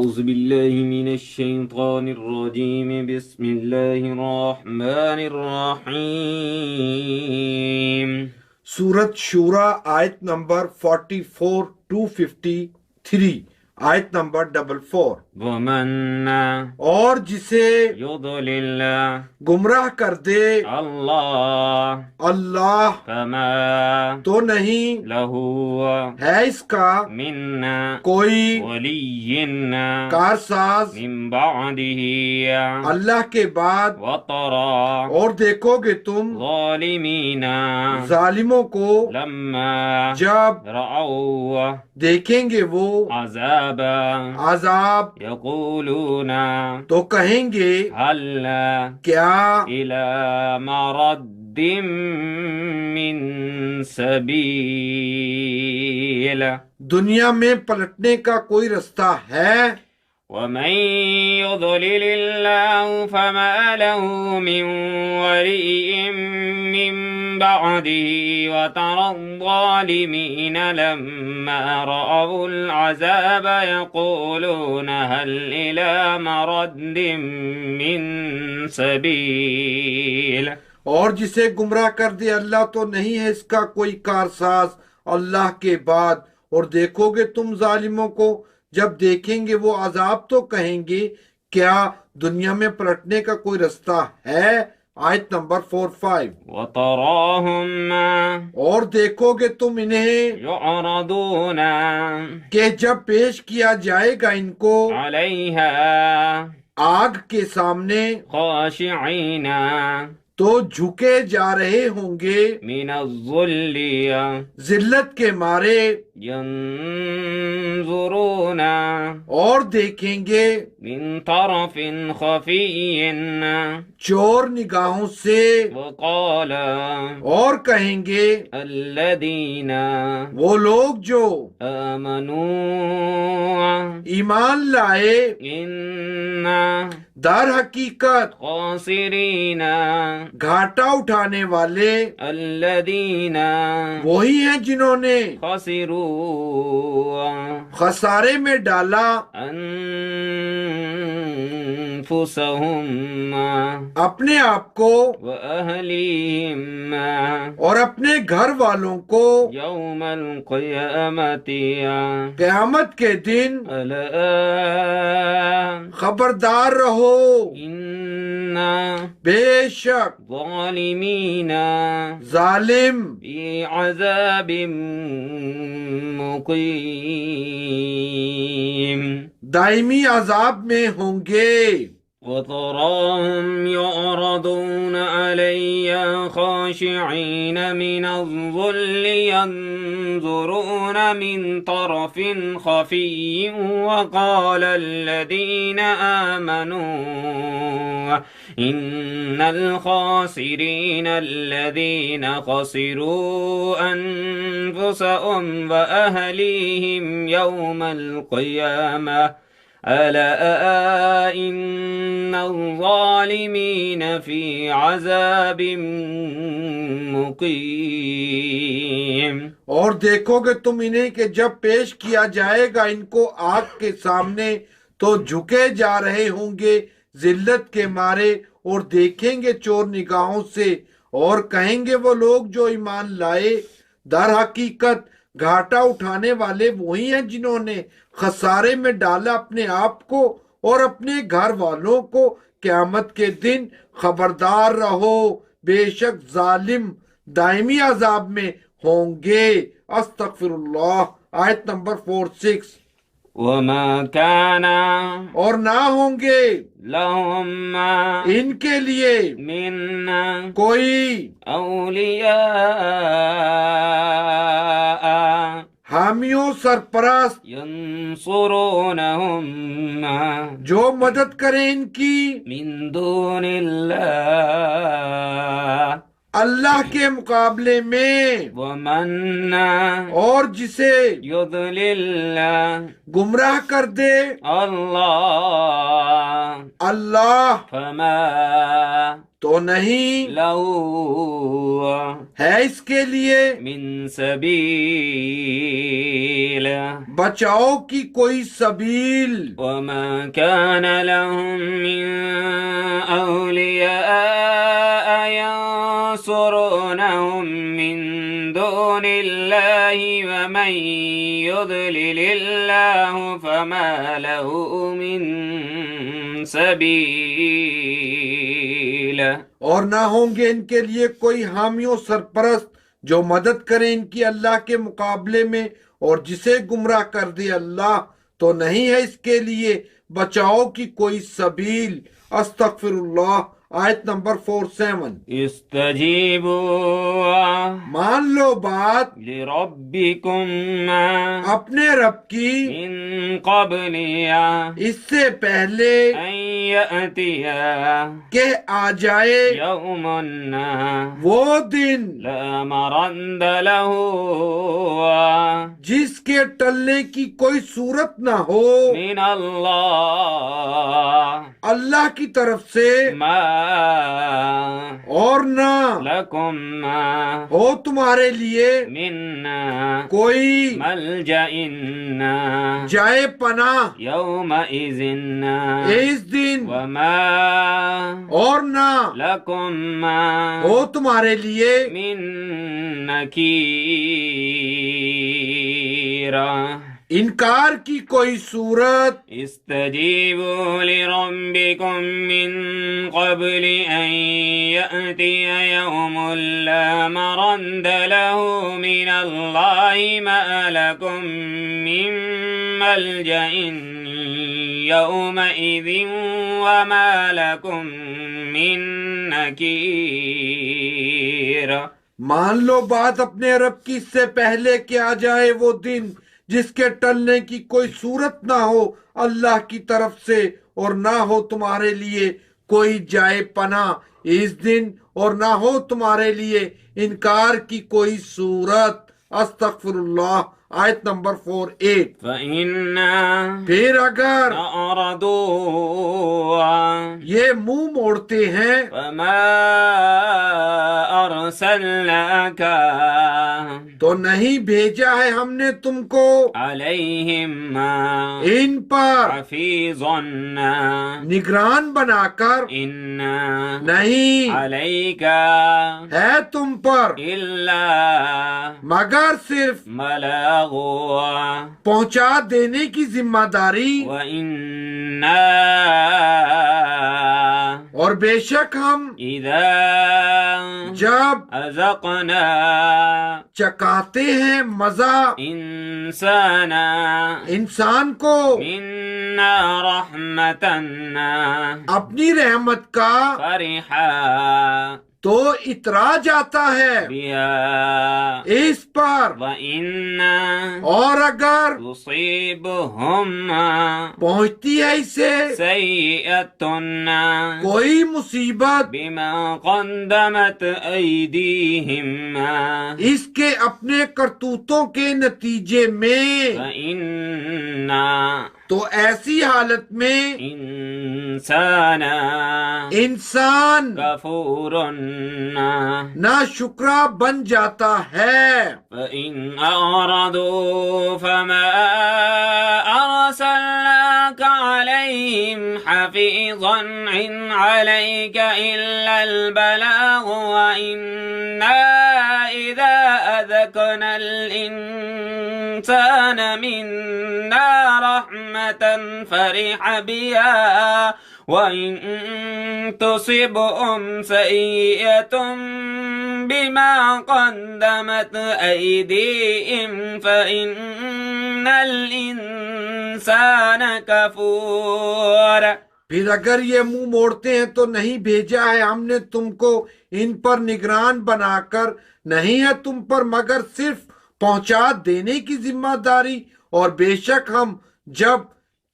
أعوذ بالله من الشيطان الرجيم بسم الله الرحمن الرحيم سورت شورا آیت نمبر 44 to 53 آیت نمبر 44 ومن اور جسے يضلل گمراہ کر دے الله اللہ فما تو نہیں له ہے اس کا من کوئی ولي کارساز من بعده اللہ کے بعد وترى اور دیکھو گے تم ظالمين ظالموں کو لما جب رأوا دیکھیں گے وہ عذاب عذاب يقولون تو کہیں گے هل کیا إلى مرد من سبيل دنیا میں پلٹنے کا کوئی رستہ ہے؟ ومن يضلل الله فما له من ولي من بعده وترى الظالمين لما رأوا العذاب يقولون هل إلى مرد من سبيل اور جسے گمراہ کر دے اللہ تو نہیں ہے اس کا کوئی کارساز اللہ کے بعد، اور دیکھو گے تم ظالموں کو جب دیکھیں گے وہ عذاب تو کہیں گے کیا دنیا میں پلٹنے کا کوئی رستہ ہے؟ آیت نمبر 45 وتراهم اور دیکھو گے تم انہیں يعرضون کہ جب پیش کیا جائے گا ان کو عليها آگ کے سامنے خاشعين تو جھکے جا رہے ہوں گے من الذل ذلت کے مارے، ينظرون اور دیکھیں گے من طرف خفي چور نگاہوں سے، وقال اور کہیں گے الذين وہ لوگ جو آمنوا ایمان لائے إنا در حقیقت خاسرين گھاٹا اٹھانے والے الذين وہی ہیں جنہوں نے خسروا خسارے میں ڈالا أنفسهم اپنے آپ کو وأهليهم اور اپنے گھر والوں کو يوم القيامة قیامت کے دن۔ ألا خبردار رہو إن بے شک ظالمين ظالم في عذاب مقيم دائمی عذاب میں ہوں گے۔ وتراهم يعرضون علي خاشعين من الذل ينظرون من طرف خفي وقال الذين آمنوا إن الخاسرين الذين خسروا أنفسهم وأهليهم يوم القيامة ألا إن الظالمين في عذاب مقيم اور دیکھو گے تم انہیں کہ جب پیش کیا جائے گا ان کو آگ کے سامنے تو جھکے جا رہے ہوں گے ذلت کے مارے، اور دیکھیں گے چور نگاہوں سے، اور کہیں گے وہ لوگ جو ایمان لائے در حقیقت گھاٹا اٹھانے والے وہی ہیں جنہوں نے خسارے میں ڈالا اپنے آپ کو اور اپنے گھر والوں کو قیامت کے دن۔ خبردار رہو بے شک ظالم دائمی عذاب میں ہوں گے۔ استغفر اللہ۔ آیت نمبر 46 وما كان اور نہ ہوں گے لهم ان کے لیے من کوئی أولياء حامیوں سرپرست ينصرونهم جو مدد کریں ان کی من دون الله اللہ کے مقابلے میں، ومن اور جسے يضلل گمراہ کر دے الله اللہ فما تو نہیں له ہے اس کے لیے من سبيل بچاؤ کی کوئی سبیل، وما كان لهم من أولياء ينصرونهم من دون الله ومن يضلل الله فما له من سبيل اور نہ ہوں گے ان کے لیے کوئی حامی و سرپرست جو مدد کرے ان کی اللہ کے مقابلے میں، اور جسے گمراہ کر دے اللہ تو نہیں ہے اس کے لیے بچاؤ کی کوئی سبیل۔ استغفر اللہ، آیت نمبر 47۔ استجیبوا مان لو بات لربکم اپنے رب کی من قبل اس سے پہلے ان یأتی کہ آ جائے یوم وہ دن لا مرد له جس کے ٹلنے کی کوئی صورت نہ ہو من اللہ اللہ کی طرف سے، ما اور نہ لکم ہو تمہارے لیے منا کوئی ملجأ جائے پناہ یومئذ اس دن، وما اور نہ لکم ہو تمہارے لیے من نکیر انکار کی کوئی صورت۔ استجیبوا لربکم من قبل ان یأتی یوم لا مرد له من اللہ ما لکم من ملجأ یومئذ وما لکم من نکیر۔ مان لو بات اپنے رب کی، اس سے پہلے کہ آ جائے وہ دن جس کے ٹلنے کی کوئی صورت نہ ہو اللہ کی طرف سے، اور نہ ہو تمہارے لیے کوئی جائے پناہ اس دن، اور نہ ہو تمہارے لیے انکار کی کوئی صورت۔ استغفر اللہ، آیت نمبر 48۔ فَإِنَّ پھر اگر أَعْرَضُوا یہ منہ موڑتے ہیں فَمَا أَرْسَلْنَاكَ تو نہیں بھیجا ہے ہم نے تم کو عَلَيْهِمْ ان پر حَفِيظًا نگران بنا کر، إِنَّا نہیں عَلَيْكَ ہے تم پر إِلَّا مگر صرف بلاغ پہنچا دینے کی ذمہ داری، وَإِنَّا اور بے شک ہم إِذَا جب أَذَقْنَا چکاتے ہیں مزہ إِنسَانًا انسان کو مِنَّا رَحْمَةً اپنی رحمت کا فَرِحًا تو اترا جاتا ہے بِهَا اس پر، وَإِنَّ اور اگر تُصِيبْهُمْ پہنچتی ہے اسے سَيِّئَةٌ کوئی مصیبت بِمَا قَدَّمَتْ أَيْدِيهِمْ اس کے اپنے کرتوتوں کے نتیجے میں، فَإِنَّ تو ایسی حالت میں إِنسَانًا انسان غفور نا شکرا بن جاتا ہے۔ فإن أعرضوا فما أرسلناك عليهم حفيظا إن عليك إلا البلاغ وإنا إذا أذقنا الإنسان منا رحمة فرح بها وَإِن تُصِبْهُمْ سَيِّئَةٌ بِمَا قَدَّمَتْ أَيْدِيهِمْ فَإِنَّ الْإِنسَانَ كَفُورٌ۔ پھر اگر یہ منہ موڑتے ہیں تو نہیں بھیجا ہے ہم نے تم کو ان پر نگران بنا کر، نہیں ہے تم پر مگر صرف پہنچا دینے کی ذمہ داری، اور بے شک ہم جب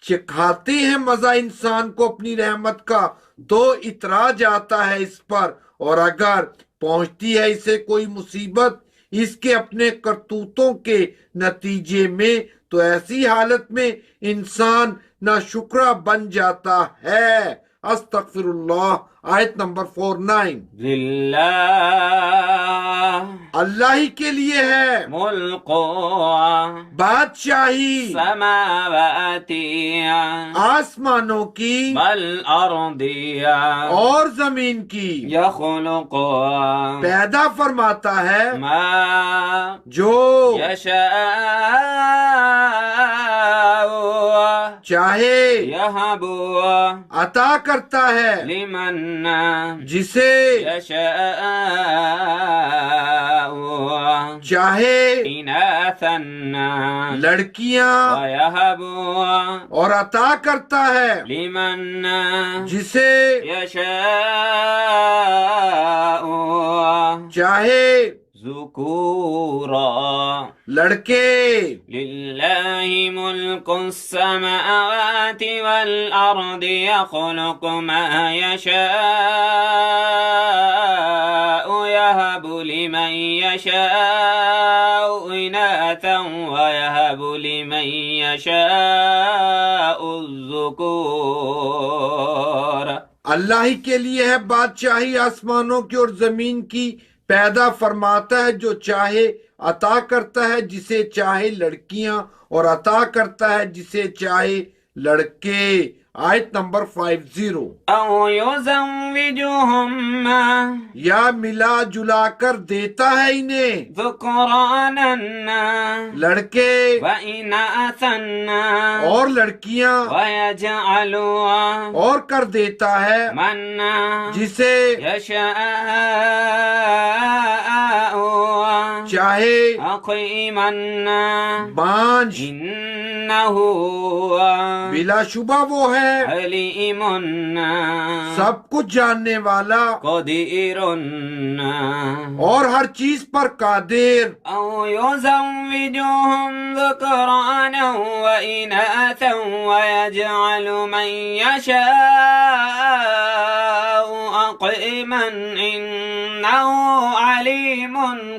چکھاتے ہیں مزہ انسان کو اپنی رحمت کا تو اترا جاتا ہے اس پر، اور اگر پہنچتی ہے اسے کوئی مصیبت اس کے اپنے کرتوتوں کے نتیجے میں تو ایسی حالت میں انسان ناشکرا بن جاتا ہے۔ استغفر اللہ، آیت نمبر 49۔ للہ اللہ ہی کے لیے ہے ملک بادشاہی سماوات آسمانوں کی والارض اور زمین کی، یخلق پیدا فرماتا ہے ما جو یشاء چاہے، یہب عطا کرتا ہے لمن جسے یشاء چاہے، اناثا لڑکیاں، ویہب اور عطا کرتا ہے لمن جسے یشاء چاہے، ذکورا لڑکے۔ للہ ملک السماوات والارض یخلق ما یشاء یہب لمن یشاء اناثا ویہب لمن یشاء الذکور۔ اللہ ہی کے لیے ہے بادشاہی آسمانوں کی اور زمین کی، پیدا فرماتا ہے جو چاہے، عطا کرتا ہے جسے چاہے لڑکیاں، اور عطا کرتا ہے جسے چاہے لڑکے۔ آیت نمبر 50۔ او یزوجہم یا ملا جلا کر دیتا ہے انہیں ذکرانا لڑکے واناثا اور لڑکیاں، ویجعل اور کر دیتا ہے من جسے یشاء چاہے عقیما بانجھ، انہ بلا شبہ وہ ہے علیم سب کچھ جاننے والا قدیر۔ اور ہر چیز پر قادر۔ او یزوجہم ذکرانا واناثا ویجعل من یشاء عقیما انہ علیم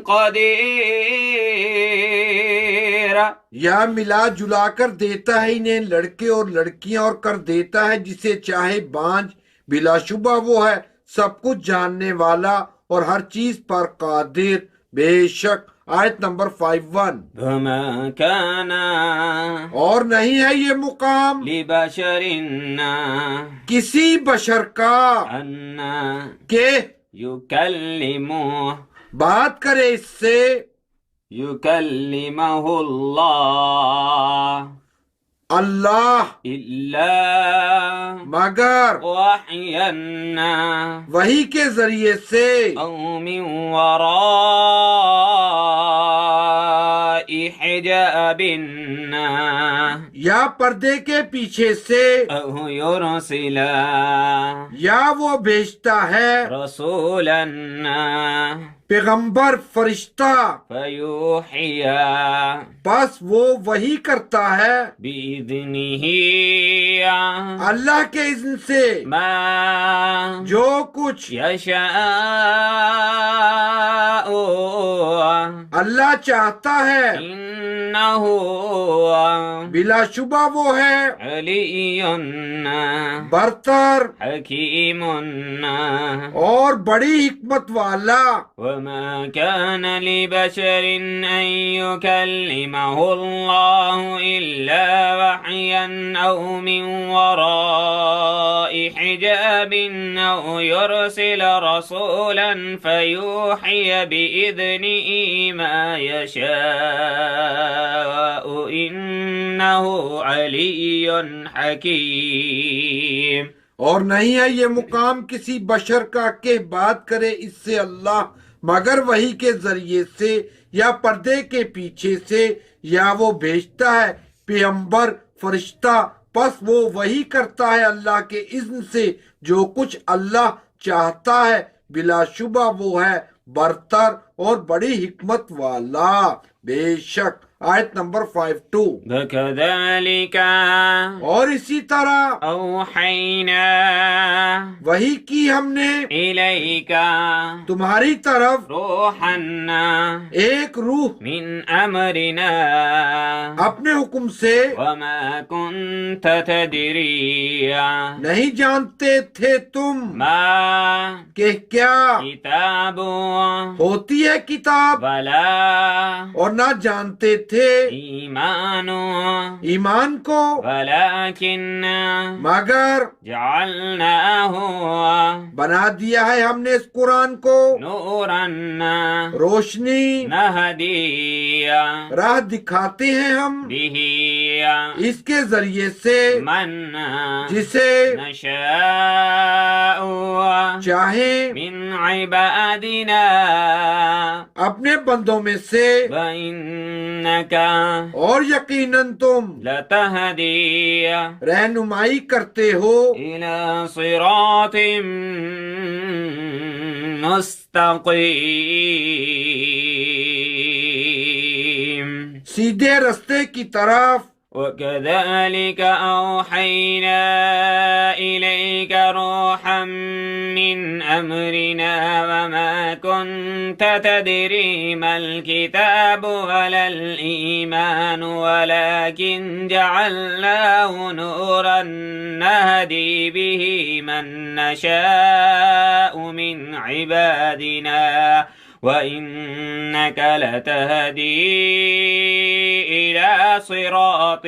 قدیر۔ یا ملا جلا کر دیتا ہے انہیں لڑکے اور لڑکیاں، اور کر دیتا ہے جسے چاہے بانجھ، بلا شبہ وہ ہے سب کچھ جاننے والا اور ہر چیز پر قادر بے شک۔ آیت نمبر 51۔ وما كان اور نہیں ہے یہ مقام لبشر کسی بشر کا ان کہ يكلمه بات کرے اس سے يكلمه الله اللہ، إلا مگر وحيا وہی کے ذریعے سے أو من وراء حجاب یا پردے کے پیچھے سے، أو يرسل یا وہ بھیجتا ہے رسولا پیغمبر فرشتہ، فيوحي بس وہ وہی کرتا ہے بإذنه اللہ کے اذن سے ما جو کچھ يشاء اللہ چاہتا ہے، إنه بلا شبہ وہ ہے علي برتر حكيم اور بڑی حکمت والا۔ وما كان لبشر أن يكلمه الله إلا وحيا أو من وراء حجاب أو يرسل رسولا فيوحي بإذنه ما يشاء إنه علي حكيم۔ اور نہیں ہے یہ مقام کسی بشر کا کہ بات کرے اس سے اللہ مگر وہی کے ذریعے سے یا پردے کے پیچھے سے، یا وہ بھیجتا ہے پیغمبر فرشتہ، پس وہ وہی کرتا ہے اللہ کے اذن سے جو کچھ اللہ چاہتا ہے، بلا شبہ وہ ہے برتر اور بڑی حکمت والا بے شک۔ آیت نمبر 52۔ وَكَذَلِكَ اور اسی طرح أَوْحَيْنَا وہی کی ہم نے إِلَيْكَ تمہاری طرف روحًا ایک روح من أمرنا اپنے حکم سے، وما كنت تدري نہیں جانتے تھے تم ما کہ کیا كتاب ہوتی ہے کتاب، ولا اور نہ جانتے تھے إيمان ایمان کو، ولكن مگر جعلناه بنا دیا ہے ہم نے اس قرآن کو نورا روشنی، نهدي راہ دکھاتے ہیں ہم به اس کے ذریعے سے من جسے نشاء چاہیں من عبادنا اپنے بندوں میں سے، وإنك اور یقیناً تم لتهدي رہنمائی کرتے ہو إلى صراط مستقيم سیدھے رستے کی طرف۔ وكذلك أوحينا إليك روحا من أمرنا وما كنت تدري ما الكتاب ولا الإيمان ولكن جعلناه نورا نهدي به من نشاء من عبادنا وإنك لتهدي إلى صراط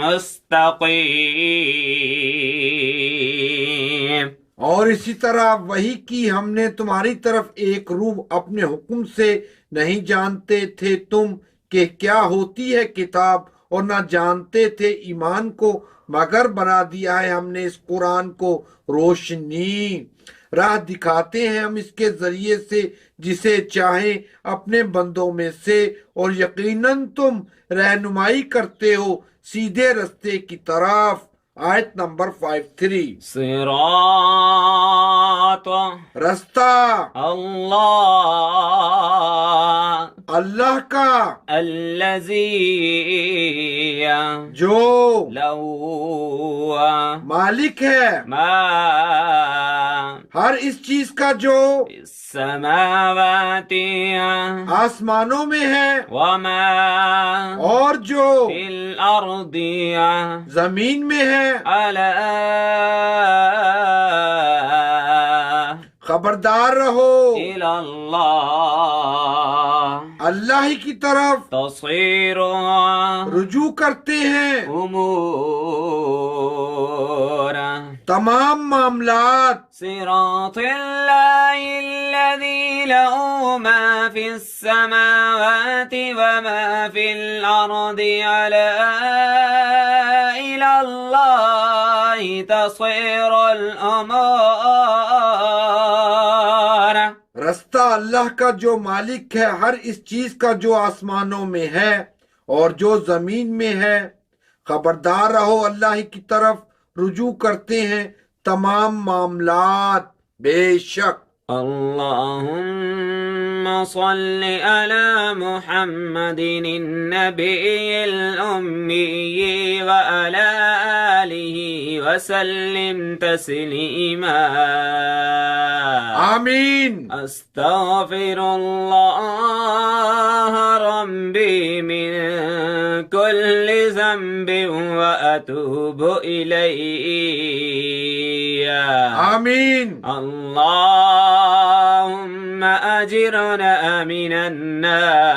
مستقيم اور اسی طرح وہی کی ہم نے تمہاری طرف ایک روح اپنے حکم سے، نہیں جانتے تھے تم کہ کیا ہوتی ہے کتاب، اور نہ جانتے تھے ایمان کو، مگر بنا دیا ہے ہم نے اس قرآن کو روشنی، راہ دکھاتے ہیں ہم اس کے ذریعے سے جسے چاہیں اپنے بندوں میں سے، اور یقیناً تم رہنمائی کرتے ہو سیدھے رستے کی طرف۔ آیت نمبر 53۔ صراط رستہ اللہ اللہ کا، الذي جو لو مالک ہے ما ہر اس چیز کا جو السماوات آسمانوں میں ہے، وما اور جو في الأرض زمین میں ہے، ألا خبردار رہو إلى الله اللہ ہی کی طرف تصير رجوع کرتے ہیں أمور تمام معاملات۔ صراط الله الذي له ما في السماوات وما في الأرض ألا إلى الله تصير الأمور رستہ اللہ کا جو مالک ہے ہر اس چیز کا جو آسمانوں میں ہے اور جو زمین میں ہے، خبردار رہو اللہ ہی کی طرف رجوع کرتے ہیں تمام معاملات بے شک۔ اللهم صل على محمد النبي الأمي وعلى آله وسلم تسليما آمین۔ أستغفر الله ربي من كل ذنب وأتوب إليه آمین۔ اللهم أجرنا من النار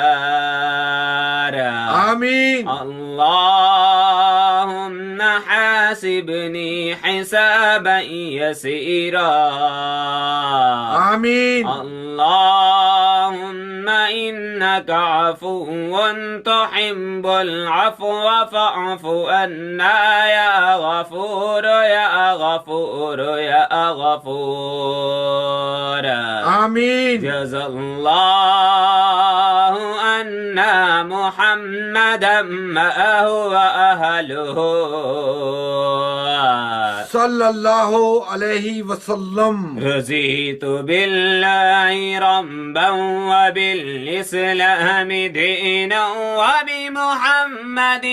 آمین۔ اللهم حاسبني حسابا يسيرا آمین۔ اللهم إنك عفو تحب العفو فاعف عنا يا غفور يا غفور يا غفور آمین۔ جزا الله عنا محمدا معه وأهله صلی اللہ علیہ وسلم. رضيت بالله ربا وبالإسلام دينا وبمحمد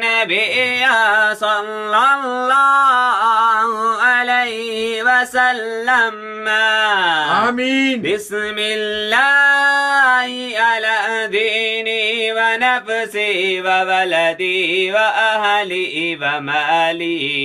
نبيا صلى الله عليه وسلم. آمین. بسم الله على ديني ونفسي وولدي وأهلي ومالي.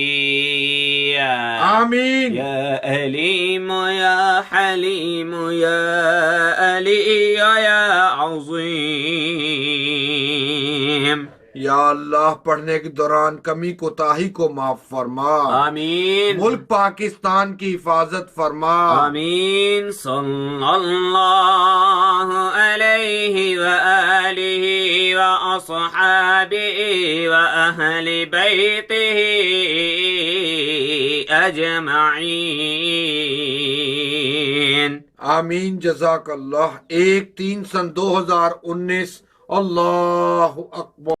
آمین. يا أليم يا حليم يا علي يا عظيم. یا اللہ پڑھنے کے دوران کمی کوتاہی کو معاف فرما. آمین. ملک پاکستان کی حفاظت فرما. آمین. صلی اللہ علیہ وآلہ وأصحابہ وأہل بیتہ اجمعین. آمین. جزاک اللہ. 1/3/2019. اللہ اکبر.